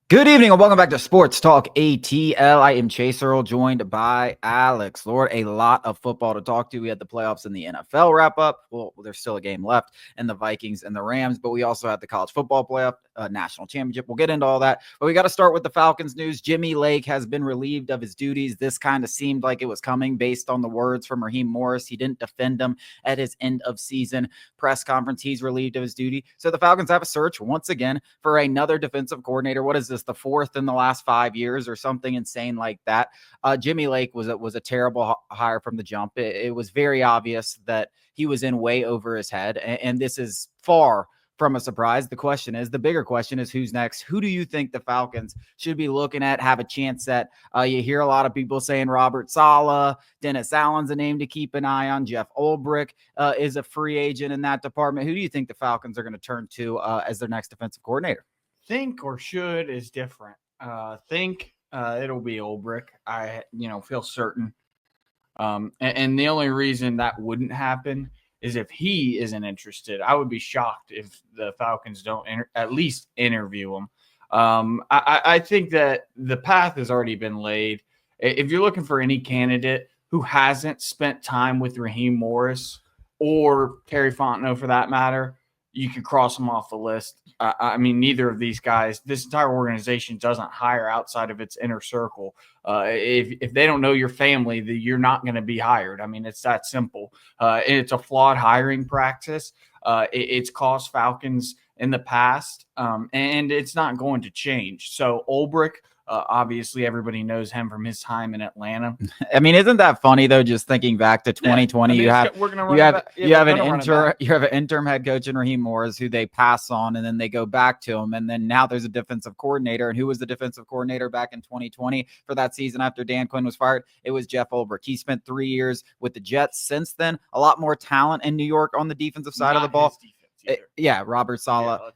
Good evening and welcome back to Sports Talk ATL. I am Chase Earl, joined by Alex. Lord, a lot of football to talk to. We had the playoffs in the NFL wrap up. Well, there's still a game left, and the Vikings and the Rams, but we also had the college football playoff, national championship. We'll get into all that, but we got to start with the Falcons news. Jimmy Lake has been relieved of his duties. This kind of seemed like it was coming based on the words from Raheem Morris. He didn't defend him at his end of season press conference. He's relieved of his duty. So the Falcons have a search once again for another defensive coordinator. What is this? The fourth in the last 5 years or something insane like that. Jimmy Lake was a terrible hire from the jump. It was very obvious that he was in way over his head, and this is far from a surprise. The bigger question is who's next? Who do you think the Falcons should be looking at, have a chance at? You hear a lot of people saying Robert Saleh, Dennis Allen's a name to keep an eye on. Jeff Ulbrich is a free agent in that department. Who do you think the Falcons are going to turn to as their next defensive coordinator? Think or should is different. Think it'll be Ulbrich. I feel certain. And the only reason that wouldn't happen is if he isn't interested. I would be shocked if the Falcons don't at least interview him. I think that the path has already been laid. If you're looking for any candidate who hasn't spent time with Raheem Morris or Terry Fontenot for that matter, you could cross them off the list. I mean, neither of these guys, this entire organization doesn't hire outside of its inner circle. If they don't know your family, you're not going to be hired. I mean, it's that simple. It's a flawed hiring practice. It's cost Falcons in the past, and it's not going to change. So Ulbrich, obviously, everybody knows him from his time in Atlanta. I mean, isn't that funny though? Just thinking back to 2020, you have an interim head coach in Raheem Morris who they pass on, and then they go back to him, and then now there's a defensive coordinator. And who was the defensive coordinator back in 2020 for that season after Dan Quinn was fired? It was Jeff Ulbrich. He spent 3 years with the Jets. Since then, a lot more talent in New York on the defensive side of the ball. Robert Saleh.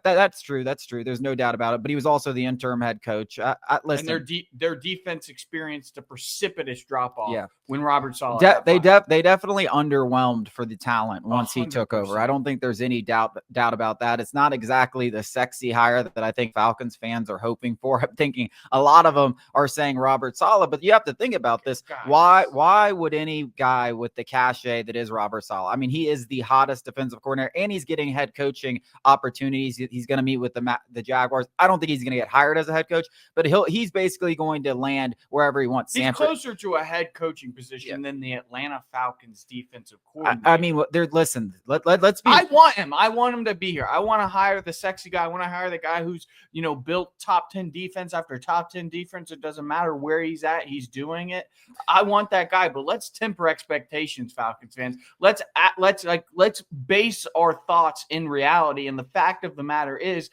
That's true. That's true. There's no doubt about it. But he was also the interim head coach. Listen, and their defense experienced a precipitous drop off when Robert Saleh. They definitely underwhelmed for the talent once 100%. He took over. I don't think there's any doubt about that. It's not exactly the sexy hire that I think Falcons fans are hoping for. I'm thinking a lot of them are saying Robert Saleh, but you have to think about this. Why would any guy with the cachet that is Robert Saleh? I mean, he is the hottest defensive coordinator, and he's getting head coaching opportunities. He's going to meet with the Jaguars. I don't think he's going to get hired as a head coach, but he's basically going to land wherever he wants. He's closer to a head coaching position than the Atlanta Falcons defensive coordinator. I mean, listen. Let's be. I want him. I want him to be here. I want to hire the sexy guy. I want to hire the guy who's built top 10 defense after top 10 defense. It doesn't matter where he's at. He's doing it. I want that guy. But let's temper expectations, Falcons fans. Let's base our thoughts in reality. And the fact of the matter is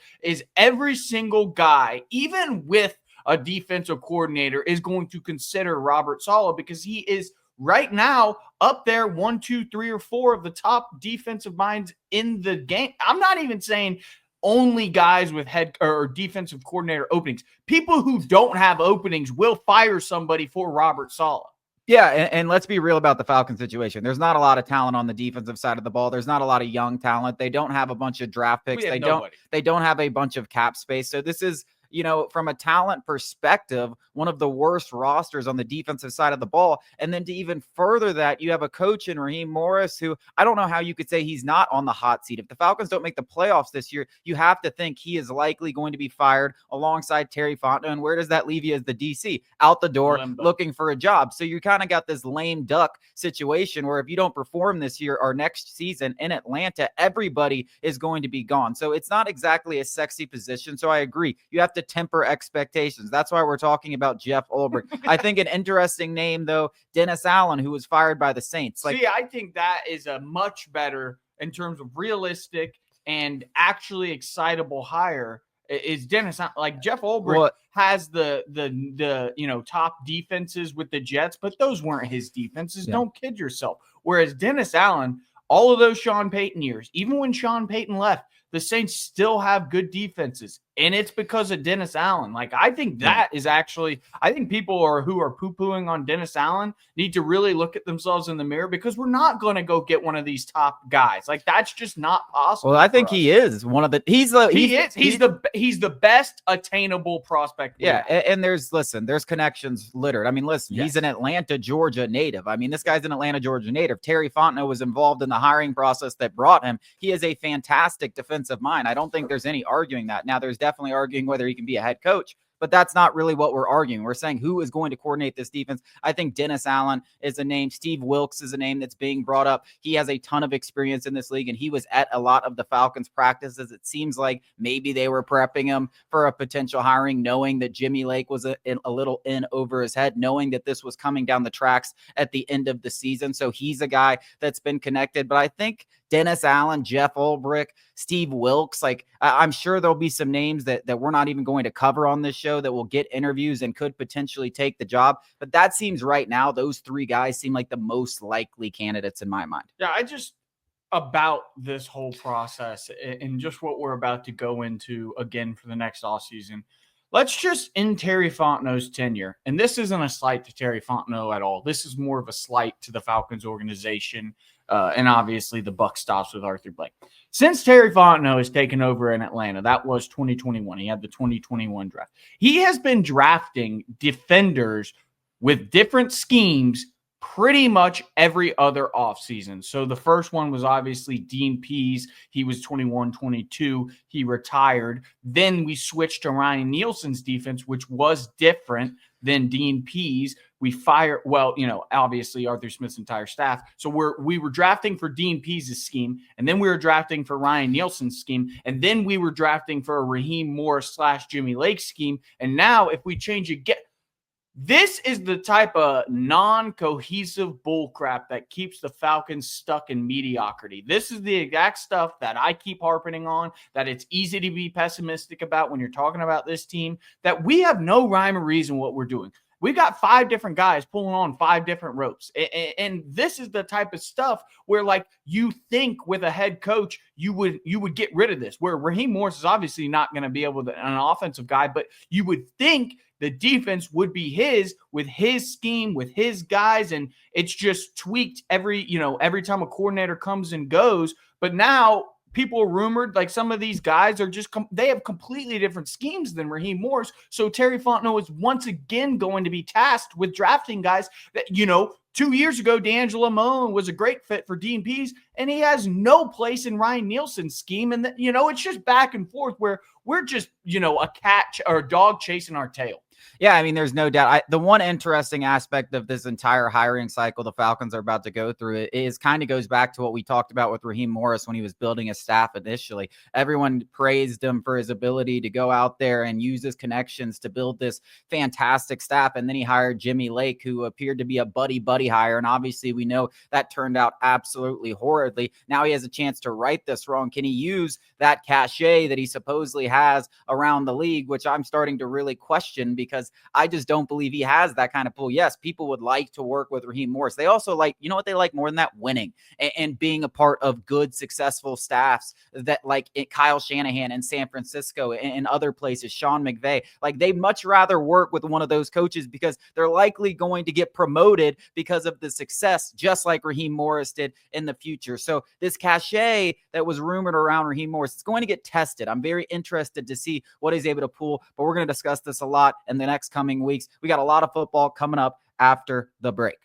every single guy, even with a defensive coordinator, is going to consider Robert Saleh because he is right now up there 1, 2, 3, or 4 of the top defensive minds in the game. I'm not even saying only guys with head or defensive coordinator openings. People who don't have openings will fire somebody for Robert Saleh. Yeah, and let's be real about the Falcons situation. There's not a lot of talent on the defensive side of the ball. There's not a lot of young talent. They don't have a bunch of draft picks. They don't have a bunch of cap space. So this is, from a talent perspective, one of the worst rosters on the defensive side of the ball. And then to even further that, you have a coach in Raheem Morris who I don't know how you could say he's not on the hot seat. If the Falcons don't make the playoffs this year, you have to think he is likely going to be fired alongside Terry Fontenot. And where does that leave you as the DC? Out the door, looking for a job. So you kind of got this lame duck situation where if you don't perform this year or next season in Atlanta, everybody is going to be gone. So it's not exactly a sexy position. So I agree. You have to temper expectations. That's why we're talking about Jeff Ulbrich. I think an interesting name, though, Dennis Allen, who was fired by the Saints. I think that is a much better, in terms of realistic and actually excitable hire, is Dennis. Like Jeff Ulbrich has the top defenses with the Jets, but those weren't his defenses. Yeah. Don't kid yourself. Whereas Dennis Allen, all of those Sean Payton years, even when Sean Payton left, the Saints still have good defenses. And it's because of Dennis Allen. Like, I think that is actually, I think people who are poo-pooing on Dennis Allen need to really look at themselves in the mirror, because we're not going to go get one of these top guys. Like, that's just not possible. Well, I think he is one of the, he's the best attainable prospect. Yeah. And there's connections littered. I mean, listen, he's an Atlanta, Georgia native. I mean, this guy's an Atlanta, Georgia native. Terry Fontenot was involved in the hiring process that brought him. He is a fantastic defensive mind. I don't think there's any arguing that. Now, there's definitely arguing whether he can be a head coach, but that's not really what we're arguing. We're saying who is going to coordinate this defense. I think Dennis Allen is a name. Steve Wilks is a name that's being brought up. He has a ton of experience in this league, and he was at a lot of the Falcons practices. It seems like maybe they were prepping him for a potential hiring, knowing that Jimmy Lake was a little in over his head, knowing that this was coming down the tracks at the end of the season. So he's a guy that's been connected. But I think Dennis Allen, Jeff Ulbrich, Steve Wilks, like I'm sure there'll be some names that we're not even going to cover on this show that will get interviews and could potentially take the job. But that seems right now, those three guys seem like the most likely candidates in my mind. Yeah, about this whole process and just what we're about to go into again for the next offseason. Let's just end Terry Fontenot's tenure. And this isn't a slight to Terry Fontenot at all. This is more of a slight to the Falcons organization. And obviously the buck stops with Arthur Blank. Since Terry Fontenot has taken over in Atlanta, that was 2021. He had the 2021 draft. He has been drafting defenders with different schemes pretty much every other offseason. So the first one was obviously Dean Pease. He was 21, 22. He retired. Then we switched to Ryan Nielsen's defense, which was different than Dean Pease. We fired, obviously Arthur Smith's entire staff. So we were drafting for Dean Pease's scheme, and then we were drafting for Ryan Nielsen's scheme, and then we were drafting for a Raheem Morris / Jimmy Lake scheme. And now if we change again, this is the type of non-cohesive bullcrap that keeps the Falcons stuck in mediocrity. This is the exact stuff that I keep harping on, that it's easy to be pessimistic about when you're talking about this team, that we have no rhyme or reason what we're doing. We've got 5 different guys pulling on 5 different ropes. And this is the type of stuff where, like, you think with a head coach, you would get rid of this, where Raheem Morris is obviously not going to be able to, an offensive guy, but you would think the defense would be his, with his scheme, with his guys, and it's just tweaked every time a coordinator comes and goes. But now people are rumored, like, some of these guys are just they have completely different schemes than Raheem Morris. So Terry Fontenot is once again going to be tasked with drafting guys that, 2 years ago, D'Angelo Malone was a great fit for Dean Pease, and he has no place in Ryan Nielsen's scheme. And it's just back and forth where we're just, a cat or a dog chasing our tail. Yeah, I mean, there's no doubt. The one interesting aspect of this entire hiring cycle the Falcons are about to go through is kind of goes back to what we talked about with Raheem Morris when he was building his staff initially. Everyone praised him for his ability to go out there and use his connections to build this fantastic staff. And then he hired Jimmy Lake, who appeared to be a buddy hire. And obviously we know that turned out absolutely horridly. Now he has a chance to right this wrong. Can he use that cachet that he supposedly has around the league, which I'm starting to really question, because I just don't believe he has that kind of pull. Yes, people would like to work with Raheem Morris. They also like, you know what they like more than that? Winning and being a part of good, successful staffs that, like Kyle Shanahan in San Francisco and other places, Sean McVay. Like, they'd much rather work with one of those coaches because they're likely going to get promoted because of the success, just like Raheem Morris did in the future. So this cachet that was rumored around Raheem Morris, it's going to get tested. I'm very interested to see what he's able to pull, but we're going to discuss this a lot in the next coming weeks. We got a lot of football coming up after the break.